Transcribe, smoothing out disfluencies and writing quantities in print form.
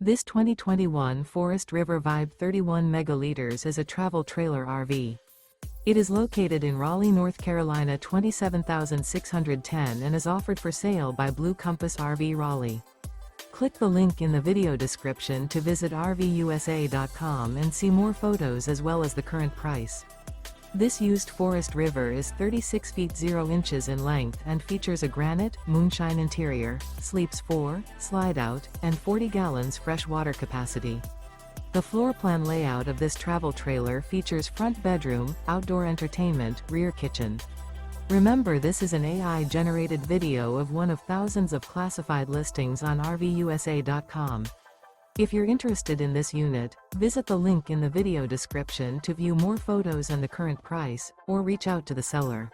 This 2021 Forest River Vibe 31 megaliters is a travel trailer RV. It is located in Raleigh, North Carolina 27610 and is offered for sale by Blue Compass RV Raleigh. Click the link in the video description to visit RVUSA.com and see more photos as well as the current price. This used Forest River is 36 feet 0 inches in length and features a Granite, Moonshine interior, sleeps 4, Slideout, and 40 gallons fresh water capacity. The floor plan layout of this travel trailer features front bedroom, outdoor entertainment, rear kitchen. Remember, this is an AI-generated video of one of thousands of classified listings on RVUSA.com. If you're interested in this unit, visit the link in the video description to view more photos and the current price, or reach out to the seller.